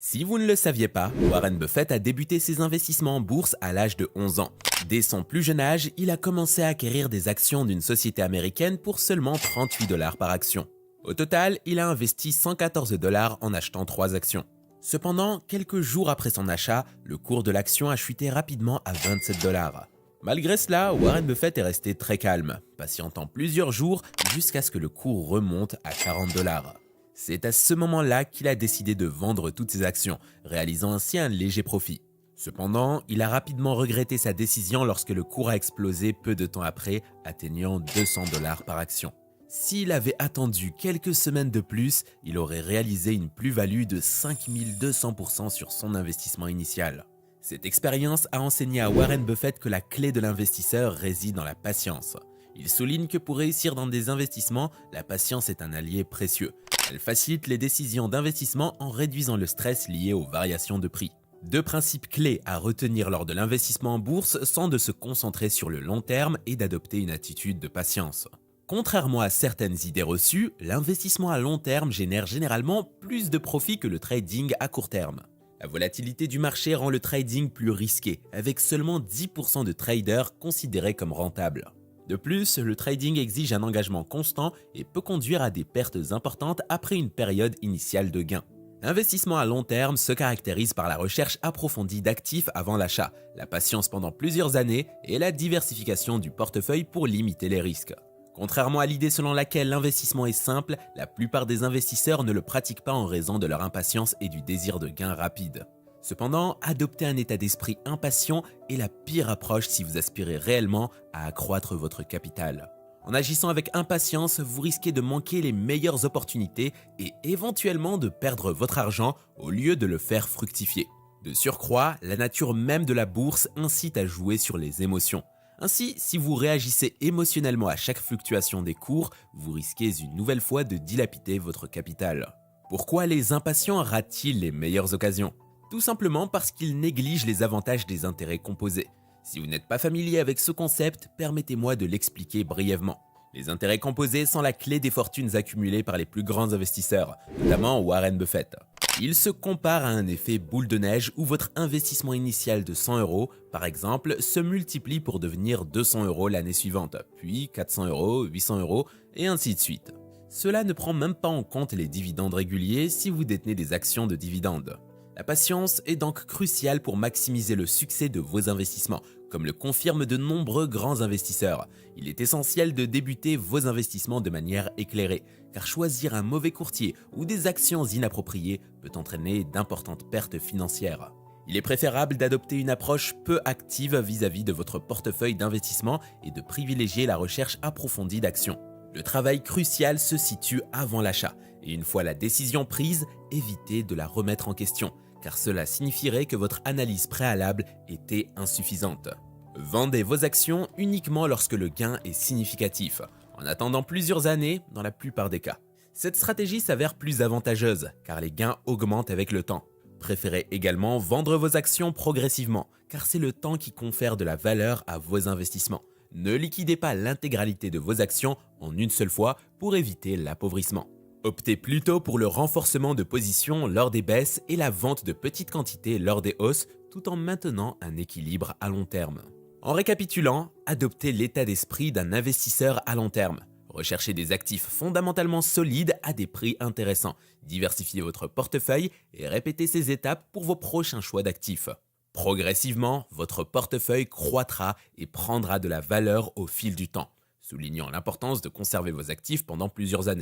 Si vous ne le saviez pas, Warren Buffett a débuté ses investissements en bourse à l'âge de 11 ans. Dès son plus jeune âge, il a commencé à acquérir des actions d'une société américaine pour seulement 38 dollars par action. Au total, il a investi 114 dollars en achetant 3 actions. Cependant, quelques jours après son achat, le cours de l'action a chuté rapidement à 27 dollars. Malgré cela, Warren Buffett est resté très calme, patientant plusieurs jours jusqu'à ce que le cours remonte à 40 dollars. C'est à ce moment-là qu'il a décidé de vendre toutes ses actions, réalisant ainsi un léger profit. Cependant, il a rapidement regretté sa décision lorsque le cours a explosé peu de temps après, atteignant 200 dollars par action. S'il avait attendu quelques semaines de plus, il aurait réalisé une plus-value de 5200% sur son investissement initial. Cette expérience a enseigné à Warren Buffett que la clé de l'investisseur réside dans la patience. Il souligne que pour réussir dans des investissements, la patience est un allié précieux. Elle facilite les décisions d'investissement en réduisant le stress lié aux variations de prix. Deux principes clés à retenir lors de l'investissement en bourse sont de se concentrer sur le long terme et d'adopter une attitude de patience. Contrairement à certaines idées reçues, l'investissement à long terme génère généralement plus de profits que le trading à court terme. La volatilité du marché rend le trading plus risqué, avec seulement 10% de traders considérés comme rentables. De plus, le trading exige un engagement constant et peut conduire à des pertes importantes après une période initiale de gain. L'investissement à long terme se caractérise par la recherche approfondie d'actifs avant l'achat, la patience pendant plusieurs années et la diversification du portefeuille pour limiter les risques. Contrairement à l'idée selon laquelle l'investissement est simple, la plupart des investisseurs ne le pratiquent pas en raison de leur impatience et du désir de gain rapide. Cependant, adopter un état d'esprit impatient est la pire approche si vous aspirez réellement à accroître votre capital. En agissant avec impatience, vous risquez de manquer les meilleures opportunités et éventuellement de perdre votre argent au lieu de le faire fructifier. De surcroît, la nature même de la bourse incite à jouer sur les émotions. Ainsi, si vous réagissez émotionnellement à chaque fluctuation des cours, vous risquez une nouvelle fois de dilapider votre capital. Pourquoi les impatients ratent-ils les meilleures occasions ? Tout simplement parce qu'ils négligent les avantages des intérêts composés. Si vous n'êtes pas familier avec ce concept, permettez-moi de l'expliquer brièvement. Les intérêts composés sont la clé des fortunes accumulées par les plus grands investisseurs, notamment Warren Buffett. Ils se comparent à un effet boule de neige où votre investissement initial de 100 euros, par exemple, se multiplie pour devenir 200 euros l'année suivante, puis 400 euros, 800 euros, et ainsi de suite. Cela ne prend même pas en compte les dividendes réguliers si vous détenez des actions de dividendes. La patience est donc cruciale pour maximiser le succès de vos investissements, comme le confirment de nombreux grands investisseurs. Il est essentiel de débuter vos investissements de manière éclairée, car choisir un mauvais courtier ou des actions inappropriées peut entraîner d'importantes pertes financières. Il est préférable d'adopter une approche peu active vis-à-vis de votre portefeuille d'investissement et de privilégier la recherche approfondie d'actions. Le travail crucial se situe avant l'achat, et une fois la décision prise, évitez de la remettre en question, car cela signifierait que votre analyse préalable était insuffisante. Vendez vos actions uniquement lorsque le gain est significatif, en attendant plusieurs années dans la plupart des cas. Cette stratégie s'avère plus avantageuse, car les gains augmentent avec le temps. Préférez également vendre vos actions progressivement, car c'est le temps qui confère de la valeur à vos investissements. Ne liquidez pas l'intégralité de vos actions en une seule fois pour éviter l'appauvrissement. Optez plutôt pour le renforcement de position lors des baisses et la vente de petites quantités lors des hausses, tout en maintenant un équilibre à long terme. En récapitulant, adoptez l'état d'esprit d'un investisseur à long terme. Recherchez des actifs fondamentalement solides à des prix intéressants. Diversifiez votre portefeuille et répétez ces étapes pour vos prochains choix d'actifs. Progressivement, votre portefeuille croîtra et prendra de la valeur au fil du temps, soulignant l'importance de conserver vos actifs pendant plusieurs années.